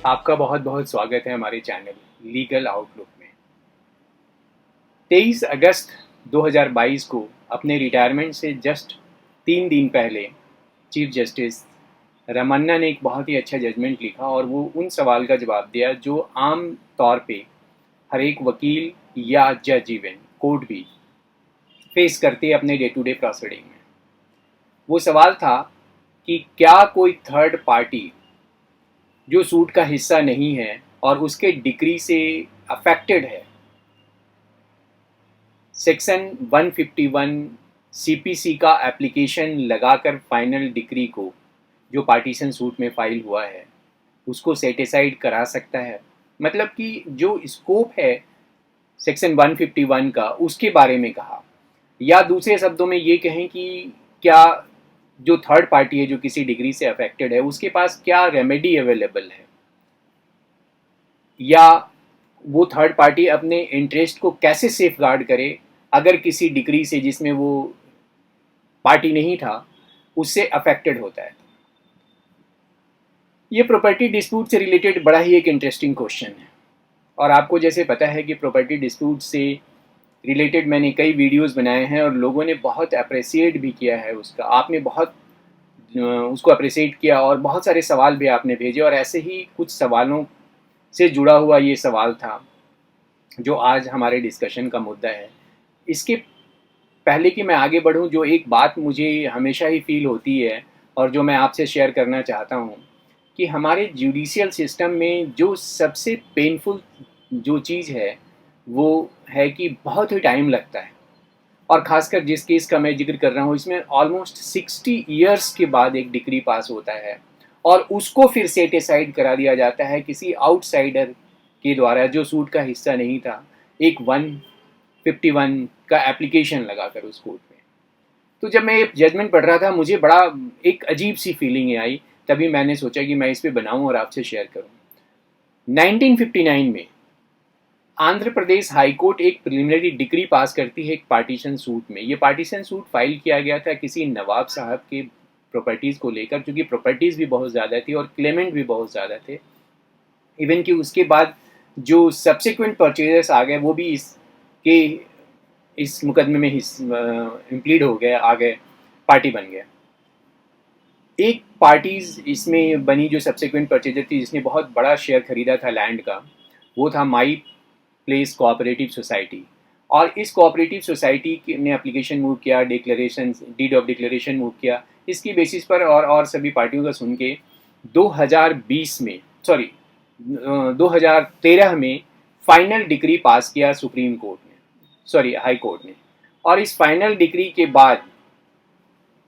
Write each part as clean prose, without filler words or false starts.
आपका बहुत बहुत स्वागत है हमारे चैनल लीगल आउटलुक में। 23 अगस्त 2022 को अपने रिटायरमेंट से जस्ट 3 दिन पहले चीफ जस्टिस रमन्ना ने एक बहुत ही अच्छा जजमेंट लिखा और वो उन सवाल का जवाब दिया जो आम तौर पे हर एक वकील या जज इवन कोर्ट भी फेस करते हैं अपने डे टू डे प्रोसीडिंग में। वो सवाल था कि क्या कोई थर्ड पार्टी जो सूट का हिस्सा नहीं है और उसके डिक्री से अफेक्टेड है, सेक्शन 151 सीपीसी का एप्लीकेशन लगाकर फाइनल डिक्री को जो पार्टीशन सूट में फाइल हुआ है उसको सेटिसाइड करा सकता है। मतलब कि जो स्कोप है सेक्शन 151 का उसके बारे में कहा, या दूसरे शब्दों में ये कहें कि क्या जो थर्ड पार्टी है जो किसी डिग्री से अफेक्टेड है उसके पास क्या रेमेडी अवेलेबल है, या वो थर्ड पार्टी अपने इंटरेस्ट को कैसे सेफ गार्ड करे अगर किसी डिग्री से जिसमें वो पार्टी नहीं था उससे अफेक्टेड होता है। ये प्रॉपर्टी डिस्प्यूट से रिलेटेड बड़ा ही एक इंटरेस्टिंग क्वेश्चन है और आपको जैसे पता है कि प्रॉपर्टी डिस्प्यूट से रिलेटेड मैंने कई वीडियोस बनाए हैं और लोगों ने बहुत अप्रिसिएट भी किया है उसका। आपने बहुत उसको अप्रिसिएट किया और बहुत सारे सवाल भी आपने भेजे और ऐसे ही कुछ सवालों से जुड़ा हुआ ये सवाल था जो आज हमारे डिस्कशन का मुद्दा है। इसके पहले कि मैं आगे बढ़ूं, जो एक बात मुझे हमेशा ही फील होती है और जो मैं आपसे शेयर करना चाहता हूं कि हमारे जुडिशियल सिस्टम में जो सबसे पेनफुल जो चीज़ है वो है कि बहुत ही टाइम लगता है। और ख़ासकर जिस केस का मैं जिक्र कर रहा हूँ इसमें ऑलमोस्ट 60 ईयर्स के बाद एक डिग्री पास होता है और उसको फिर सेटिसाइड करा दिया जाता है किसी आउटसाइडर के द्वारा जो सूट का हिस्सा नहीं था, एक 151 का एप्लीकेशन लगाकर उस कोर्ट में। तो जब मैं ये जजमेंट पढ़ रहा था मुझे बड़ा एक अजीब सी फीलिंग आई, तभी मैंने सोचा कि मैं इस पर बनाऊँ और आपसे शेयर करूँ। 1959 में आंध्र प्रदेश हाई कोर्ट एक प्रिलिमिनरी डिग्री पास करती है एक पार्टीशन सूट में। ये पार्टीशन सूट फाइल किया गया था किसी नवाब साहब के प्रॉपर्टीज़ को लेकर, क्योंकि प्रॉपर्टीज़ भी बहुत ज़्यादा थी और क्लेमेंट भी बहुत ज़्यादा थे। इवन कि उसके बाद जो सब्सिक्वेंट परचेजर्स आ गए वो भी इस मुकदमे में इम्प्लीड हो गए, आ गए, पार्टी बन गए। एक पार्टीज इसमें बनी जो सब्सिक्वेंट परचेजर थी जिसने बहुत बड़ा शेयर खरीदा था लैंड का, वो था माई प्लेस कोऑपरेटिव सोसाइटी। और इस कोऑपरेटिव सोसाइटी ने एप्लीकेशन मूव किया, declaration, deed of declaration move किया। इसकी बेसिस पर और सभी पार्टियों का सुन के 2020 में 2013 में फाइनल डिग्री पास किया सुप्रीम कोर्ट ने, हाई कोर्ट ने। और इस फाइनल डिग्री के बाद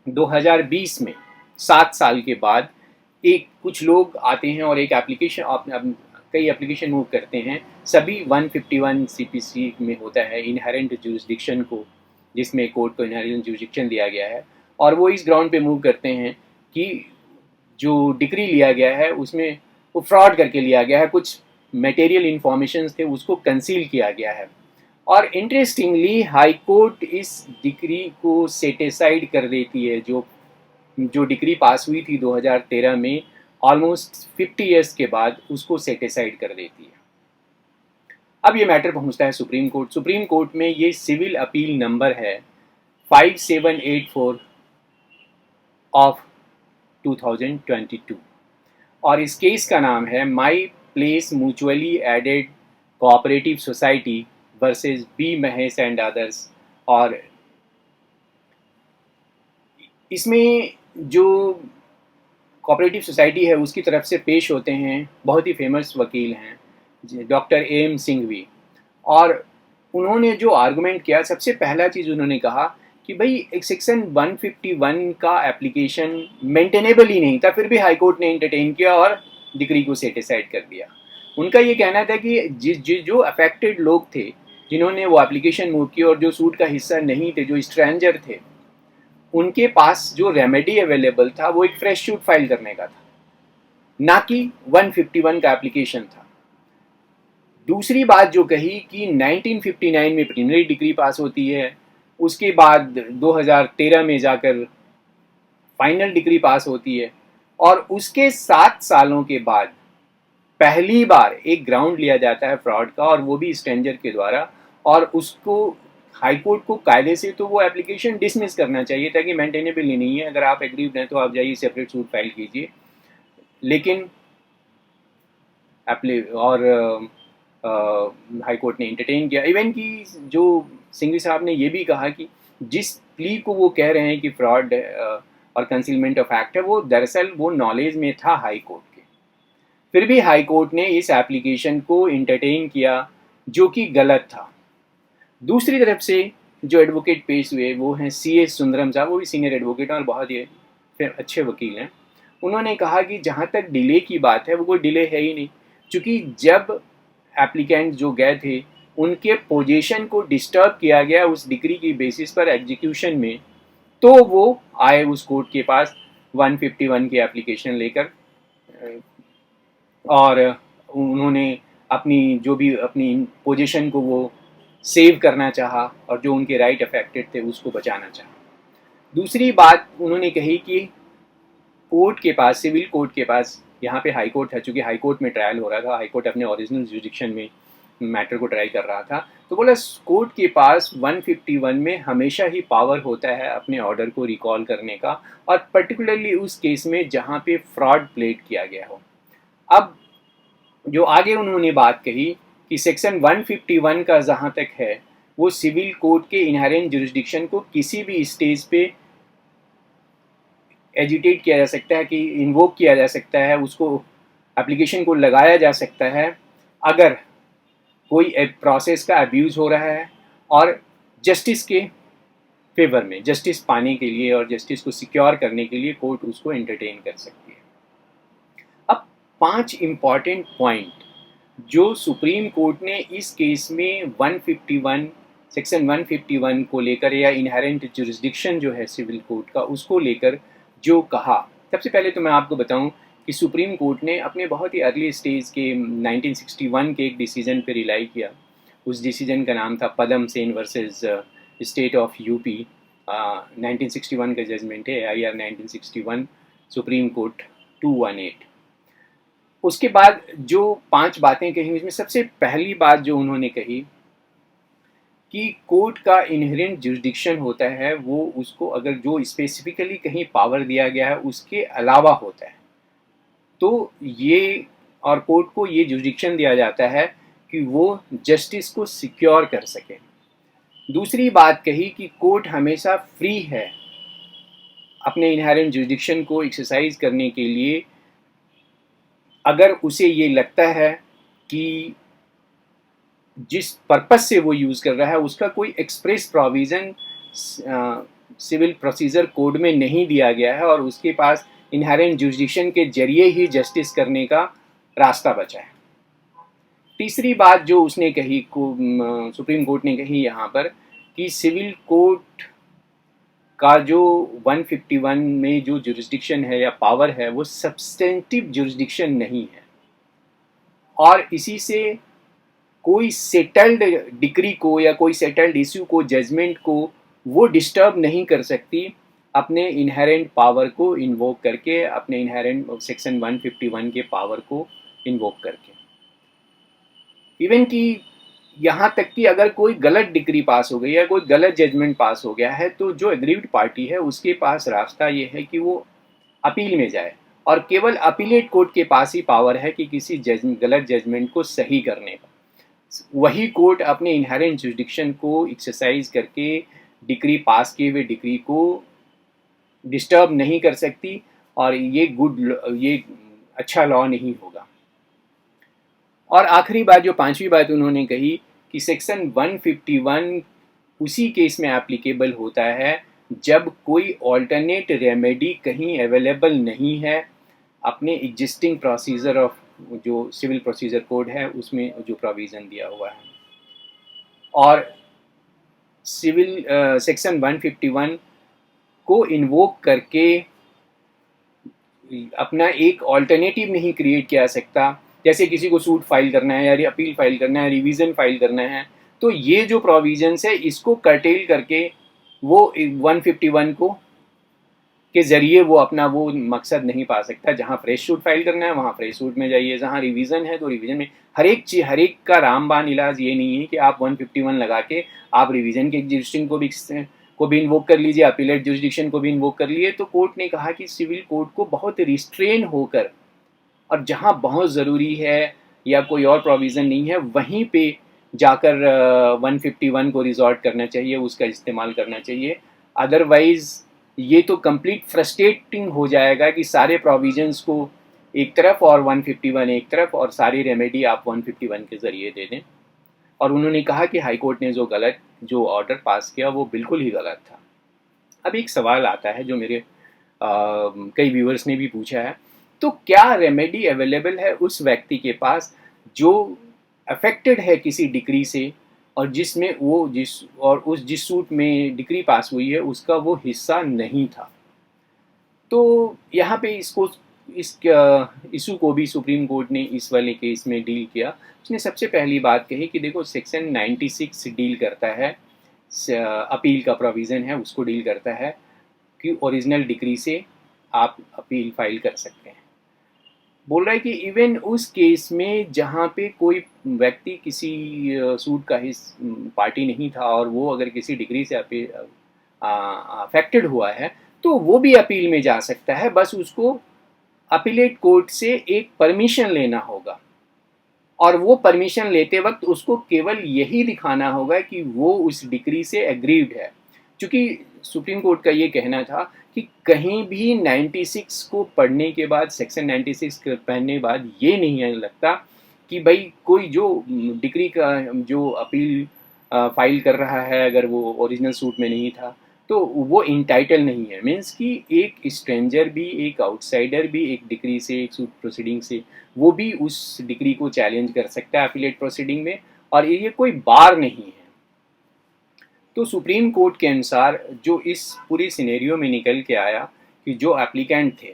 2020 में 7 साल के बाद एक कुछ लोग आते हैं और एक एप्लीकेशन कई एप्लीकेशन मूव करते हैं। सभी 151 सीपीसी में होता है इनहेरेंट जुरिस्डिक्शन को, जिसमें कोर्ट को इनहेरेंट जुरिस्डिक्शन दिया गया है। और वो इस ग्राउंड पे मूव करते हैं कि जो डिग्री लिया गया है उसमें वो फ्रॉड करके लिया गया है, कुछ मटेरियल इंफॉर्मेशन थे उसको कंसील किया गया है। और इंटरेस्टिंगली हाई कोर्ट इस डिग्री को सेटिसाइड कर देती है, जो डिग्री पास हुई थी 2013 में, ऑलमोस्ट 50 ईयर्स के बाद उसको सेटिसाइड कर देती है। अब ये मैटर पहुंचता है सुप्रीम कोर्ट। सुप्रीम कोर्ट में ये सिविल अपील नंबर है 5784 ऑफ 2022 और इस केस का नाम है my place mutually aided cooperative society versus B Mahesh and others. और इसमें जो कोऑपरेटिव सोसाइटी है उसकी तरफ से पेश होते हैं बहुत ही फेमस वकील हैं डॉक्टर एम सिंघवी। और उन्होंने जो आर्गुमेंट किया, सबसे पहला चीज़ उन्होंने कहा कि भाई एक सेक्शन 151 का एप्लीकेशन मेंटेनेबल ही नहीं था, फिर भी हाई कोर्ट ने एंटरटेन किया और डिग्री को सेटिसाइड कर दिया। उनका ये कहना था कि जो अफेक्टेड लोग थे जिन्होंने वो एप्लीकेशन मूव की और जो सूट का हिस्सा नहीं थे, जो स्ट्रेंजर थे, उनके पास जो रेमेडी अवेलेबल था वो एक फ्रेश सूट फाइल करने का था, ना कि 151 का एप्लीकेशन था। दूसरी बात जो कही कि 1959 में प्रिलिमिनरी डिग्री पास होती है, उसके बाद 2013 में जाकर फाइनल डिग्री पास होती है और उसके 7 सालों के बाद पहली बार एक ग्राउंड लिया जाता है फ्रॉड का, और वो भी स्ट्रेंजर के द्वारा, और उसको हाई कोर्ट को कायदे से तो वो एप्लीकेशन डिसमिस करना चाहिए था कि मेंटेनेबल ही नहीं है, अगर आप एग्रीव हैं तो आप जाइए सेपरेट सूट फाइल कीजिए। लेकिन और हाई कोर्ट ने इंटरटेन किया। इवन कि जो सिंघवी साहब ने ये भी कहा कि जिस प्ली को वो कह रहे हैं कि फ्रॉड और कंसीलमेंट ऑफ एक्ट है, वो दरअसल वो नॉलेज में था हाई कोर्ट के। फिर भी हाई कोर्ट ने इस एप्लीकेशन को इंटरटेन किया, जो कि गलत था। दूसरी तरफ से जो एडवोकेट पेश हुए वो हैं CS सुंदरम साहब, वो भी सीनियर एडवोकेट हैं और बहुत ही अच्छे वकील हैं। उन्होंने कहा कि जहाँ तक डिले की बात है, वो कोई डिले है ही नहीं, क्योंकि जब एप्लीकेंट जो गए थे उनके पोजीशन को डिस्टर्ब किया गया उस डिग्री की बेसिस पर एग्जीक्यूशन में, तो वो आए उस कोर्ट के पास 151 की एप्लीकेशन लेकर, और उन्होंने अपनी जो भी अपनी पोजीशन को वो सेव करना चाहा, और जो उनके राइट अफेक्टेड थे उसको बचाना चाहा। दूसरी बात उन्होंने कही कि कोर्ट के पास, सिविल कोर्ट के पास, यहाँ पे हाई कोर्ट था, चूँकि हाई कोर्ट में ट्रायल हो रहा था, हाई कोर्ट अपने ओरिजिनल जुरिडिक्शन में मैटर को ट्राई कर रहा था, तो बोला कोर्ट के पास 151 में हमेशा ही पावर होता है अपने ऑर्डर को रिकॉल करने का, और पर्टिकुलरली उस केस में जहाँ पे फ्रॉड प्लेड किया गया हो। अब जो आगे उन्होंने बात कही कि सेक्शन 151 का जहाँ तक है, वो सिविल कोर्ट के इनहेरेंट जुरिस्डिक्शन को किसी भी स्टेज पे एजिटेट किया जा सकता है, कि इन्वोक किया जा सकता है, उसको एप्लीकेशन को लगाया जा सकता है अगर कोई प्रोसेस का अब्यूज़ हो रहा है, और जस्टिस के फेवर में, जस्टिस पाने के लिए और जस्टिस को सिक्योर करने के लिए कोर्ट उसको एंटरटेन कर सकती है। अब 5 इम्पॉर्टेंट पॉइंट जो सुप्रीम कोर्ट ने इस केस में 151 सेक्शन 151 को लेकर, या इनहेरेंट जुरिस्डिक्शन जो है सिविल कोर्ट का, उसको लेकर जो कहा। सबसे पहले तो मैं आपको बताऊं कि सुप्रीम कोर्ट ने अपने बहुत ही अर्ली स्टेज के 1961 के एक डिसीजन पर रिलाई किया। उस डिसीजन का नाम था Padam Sen versus state of UP. 1961 का जजमेंट है, IR 1961, सुप्रीम कोर्ट 218। उसके बाद जो 5 बातें कही, उसमें सबसे पहली बात जो उन्होंने कही कि कोर्ट का इनहेरेंट जुरिडिक्शन होता है, वो उसको अगर जो स्पेसिफिकली कहीं पावर दिया गया है उसके अलावा होता है, तो ये, और कोर्ट को ये जुरिडिक्शन दिया जाता है कि वो जस्टिस को सिक्योर कर सके। दूसरी बात कही कि कोर्ट हमेशा फ्री है अपने इनहेरेंट जुरिडिक्शन को एक्सरसाइज करने के लिए, अगर उसे ये लगता है कि जिस पर्पस से वो यूज़ कर रहा है उसका कोई express provision civil procedure code में नहीं दिया गया है, और उसके पास इनहेरेंट जुरिडिक्शन के जरिए ही जस्टिस करने का रास्ता बचा है। तीसरी बात जो उसने कही, सुप्रीम कोर्ट ने कही यहाँ पर, कि सिविल कोर्ट का जो 151 में जो जुरिस्डिक्शन है या पावर है, वो सब्सटेंटिव जुरिस्डिक्शन नहीं है, और इसी से कोई सेटल्ड डिक्री को या कोई सेटल्ड इश्यू को, जजमेंट को वो डिस्टर्ब नहीं कर सकती अपने इनहेरेंट पावर को इन्वोक करके, अपने इनहेरेंट सेक्शन 151 के पावर को इन्वोक करके। इवन कि यहाँ तक कि अगर कोई गलत डिक्री पास हो गई या कोई गलत जजमेंट पास हो गया है, तो जो एग्रीव्ड पार्टी है उसके पास रास्ता ये है कि वो अपील में जाए, और केवल अपीलेट कोर्ट के पास ही पावर है कि किसी गलत जजमेंट को सही करने का। वही कोर्ट अपने इनहेरेंट जुरिडिक्शन को एक्सरसाइज करके डिक्री पास किए हुए डिक्री को डिस्टर्ब नहीं कर सकती, और ये अच्छा लॉ नहीं होगा। और आखिरी बात, जो 5वीं बात उन्होंने कही, कि सेक्शन 151 उसी केस में एप्लीकेबल होता है जब कोई ऑल्टरनेट रेमेडी कहीं अवेलेबल नहीं है अपने एग्जिस्टिंग प्रोसीजर ऑफ जो सिविल प्रोसीजर कोड है उसमें जो प्रोविज़न दिया हुआ है। और सिविल सेक्शन 151 को इन्वोक करके अपना एक ऑल्टरनेटिव नहीं क्रिएट किया सकता, जैसे किसी को सूट फाइल करना है या अपील फाइल करना है, रिवीजन फाइल करना है, तो ये जो प्रोविजंस है इसको कर्टेल करके वो 151 को के ज़रिए वो अपना वो मकसद नहीं पा सकता। जहाँ फ्रेश सूट फाइल करना है वहाँ फ्रेश सूट में जाइए, जहाँ रिवीजन है तो रिवीजन में। हर एक का रामबाण इलाज ये नहीं है कि आप 151 लगा के आप रिवीजन के जुरिस्डिक्शन को भी इन्वोक कर लीजिए, अपीलेट जुरिस्डिक्शन को भी इन्वोक कर लिए। तो कोर्ट ने कहा कि सिविल कोर्ट को बहुत रिस्ट्रेन होकर, और जहाँ बहुत ज़रूरी है या कोई और प्रोविज़न नहीं है वहीं पे जाकर 151 को रिजॉर्ट करना चाहिए, उसका इस्तेमाल करना चाहिए। अदरवाइज़ ये तो कंप्लीट फ्रस्ट्रेटिंग हो जाएगा कि सारे प्रोविजंस को एक तरफ और 151 एक तरफ, और सारी रेमेडी आप 151 के ज़रिए दे दें। और उन्होंने कहा कि हाई कोर्ट ने जो ऑर्डर पास किया वो बिल्कुल ही गलत था। अब एक सवाल आता है जो मेरे कई व्यूअर्स ने भी पूछा है, तो क्या रेमेडी अवेलेबल है उस व्यक्ति के पास जो अफेक्टेड है किसी डिक्री से, और जिस सूट में डिक्री पास हुई है उसका वो हिस्सा नहीं था। तो यहाँ पे इस इशू को भी सुप्रीम कोर्ट ने इस वाले केस में डील किया। उसने सबसे पहली बात कही कि देखो सेक्शन 96 डील करता है, अपील का प्रोविज़न है उसको डील करता है कि ओरिजिनल डिक्री से आप अपील फाइल कर सकते हैं। बोल रहा है कि इवन उस केस में जहाँ पे कोई व्यक्ति किसी सूट का पार्टी नहीं था और वो अगर किसी डिग्री से अफेक्टेड हुआ है तो वो भी अपील में जा सकता है, बस उसको अपीलेट कोर्ट से एक परमिशन लेना होगा। और वो परमिशन लेते वक्त उसको केवल यही दिखाना होगा कि वो उस डिक्री से एग्रीड है। क्योंकि सुप्रीम कोर्ट का ये कहना था कि कहीं भी 96 को पढ़ने के बाद, सेक्शन 96 पढ़ने के बाद ये नहीं लगता कि भाई कोई जो डिक्री का जो अपील फाइल कर रहा है अगर वो ओरिजिनल सूट में नहीं था तो वो इंटाइटल नहीं है। मीन्स कि एक स्ट्रेंजर भी, एक आउटसाइडर भी एक डिक्री से, एक सूट प्रोसीडिंग से, वो भी उस डिग्री को चैलेंज कर सकता है अपीलेट प्रोसीडिंग में, और ये कोई बार नहीं है। तो सुप्रीम कोर्ट के अनुसार जो इस पूरी सिनेरियो में निकल के आया कि जो एप्लीकेंट थे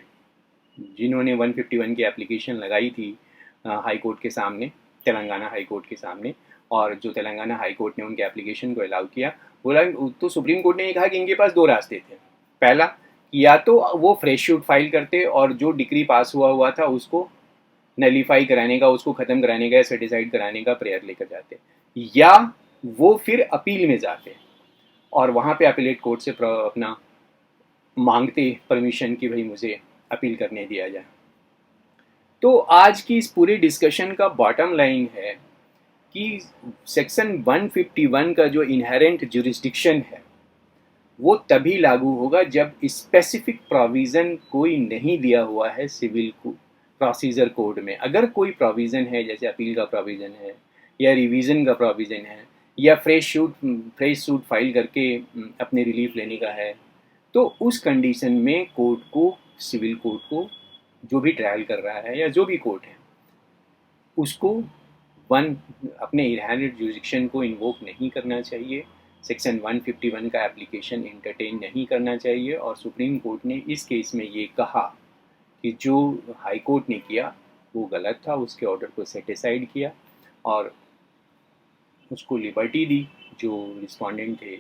जिन्होंने 151 की एप्लीकेशन लगाई थी हाई कोर्ट के सामने, तेलंगाना हाई कोर्ट के सामने, और जो तेलंगाना हाई कोर्ट ने उनके एप्लीकेशन को अलाउ किया, बोला तो सुप्रीम कोर्ट ने ये कहा कि इनके पास दो रास्ते थे। पहला, या तो वो फ्रेश शूट फाइल करते और जो डिग्री पास हुआ था उसको नलीफाई कराने का, उसको ख़त्म कराने का या सर्टिसाइड कराने का प्रेयर लेकर जाते, या वो फिर अपील में जाते और वहाँ पे अपीलेट कोर्ट से अपना मांगते परमिशन कि भाई मुझे अपील करने दिया जाए। तो आज की इस पूरे डिस्कशन का बॉटम लाइन है कि सेक्शन 151 का जो इनहेरेंट जुरिस्डिक्शन है वो तभी लागू होगा जब स्पेसिफिक प्रोविज़न कोई नहीं दिया हुआ है सिविल प्रोसीजर कोड में। अगर कोई प्रोविज़न है, जैसे अपील का प्रोविज़न है या रिवीजन का प्रोविज़न है या फ्रेश सूट फाइल करके अपने रिलीफ लेने का है, तो उस कंडीशन में सिविल कोर्ट को, जो भी ट्रायल कर रहा है या जो भी कोर्ट है, उसको अपने इनहेरेंट जुरिस्डिक्शन को इन्वोक नहीं करना चाहिए, सेक्शन 151 का एप्लीकेशन इंटरटेन नहीं करना चाहिए। और सुप्रीम कोर्ट ने इस केस में ये कहा कि जो हाई कोर्ट ने किया वो गलत था, उसके ऑर्डर को सेटिसाइड किया और उसको लिबर्टी दी। जो रिस्पॉन्डेंट थे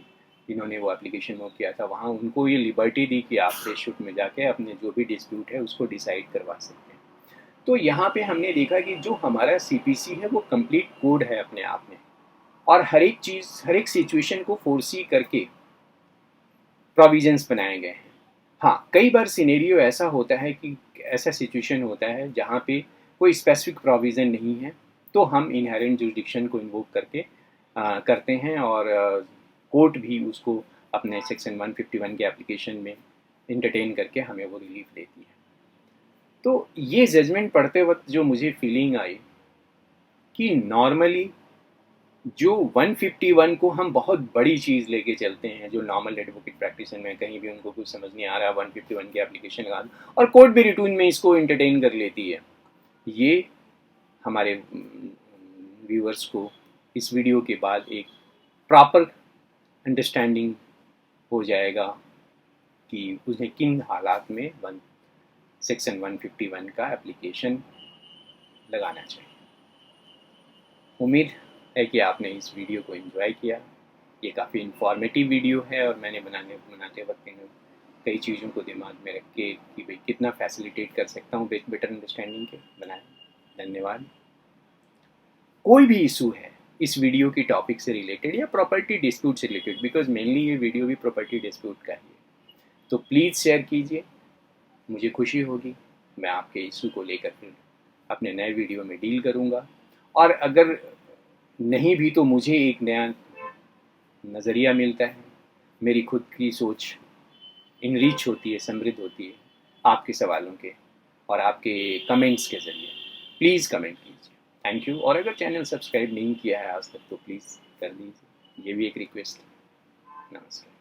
जिन्होंने वो एप्लीकेशन वो किया था, वहाँ उनको ये लिबर्टी दी कि आप फ्रेश शूट में जाके अपने जो भी डिस्प्यूट है उसको डिसाइड करवा सकते हैं। तो यहाँ पे हमने देखा कि जो हमारा सीपीसी है वो कंप्लीट कोड है अपने आप में, और हर एक चीज़, हर एक सिचुएशन को फोर्सी करके प्रोविजंस बनाए गए हैं। हाँ, कई बार सिनेरियो ऐसा होता है कि ऐसा सिचुएशन होता है जहाँ पे कोई स्पेसिफिक प्रोविज़न नहीं है, तो हम इनहेरेंट जुरिस्डिक्शन को इन्वोक करके करते हैं और कोर्ट भी उसको अपने सेक्शन 151 के एप्लीकेशन में इंटरटेन करके हमें वो रिलीफ देती है। तो ये जजमेंट पढ़ते वक्त जो मुझे फीलिंग आई कि नॉर्मली जो 151 को हम बहुत बड़ी चीज़ लेके चलते हैं, जो नॉर्मल एडवोकेट प्रैक्टिस में कहीं भी उनको कुछ समझ नहीं आ रहा 151 की एप्लीकेशन का, और कोर्ट भी रिटून में इसको इंटरटेन कर लेती है। ये हमारे व्यूअर्स को इस वीडियो के बाद एक प्रॉपर अंडरस्टैंडिंग हो जाएगा कि उन्हें किन हालात में सेक्शन 151 का एप्लीकेशन लगाना चाहिए। उम्मीद है कि आपने इस वीडियो को एंजॉय किया। ये काफ़ी इन्फॉर्मेटिव वीडियो है और मैंने बनाते वक्त कई चीज़ों को दिमाग में रख के कि भाई कितना फैसिलिटेट कर सकता हूँ बेटर अंडरस्टैंडिंग के बनाए। धन्यवाद। कोई भी इशू है इस वीडियो की टॉपिक से रिलेटेड या प्रॉपर्टी डिस्प्यूट से रिलेटेड, बिकॉज मेनली ये वीडियो भी प्रॉपर्टी डिस्प्यूट का ही है, तो प्लीज़ शेयर कीजिए, मुझे खुशी होगी। मैं आपके इशू को लेकर फिर अपने नए वीडियो में डील करूँगा, और अगर नहीं भी तो मुझे एक नया नज़रिया मिलता है, मेरी खुद की सोच इनरिच होती है, समृद्ध होती है आपके सवालों के और आपके कमेंट्स के ज़रिए। प्लीज़ कमेंट कीजिए। Thank you. और अगर चैनल सब्सक्राइब नहीं किया है आज तक तो प्लीज़ कर दीजिए, ये भी एक रिक्वेस्ट है। नमस्कार।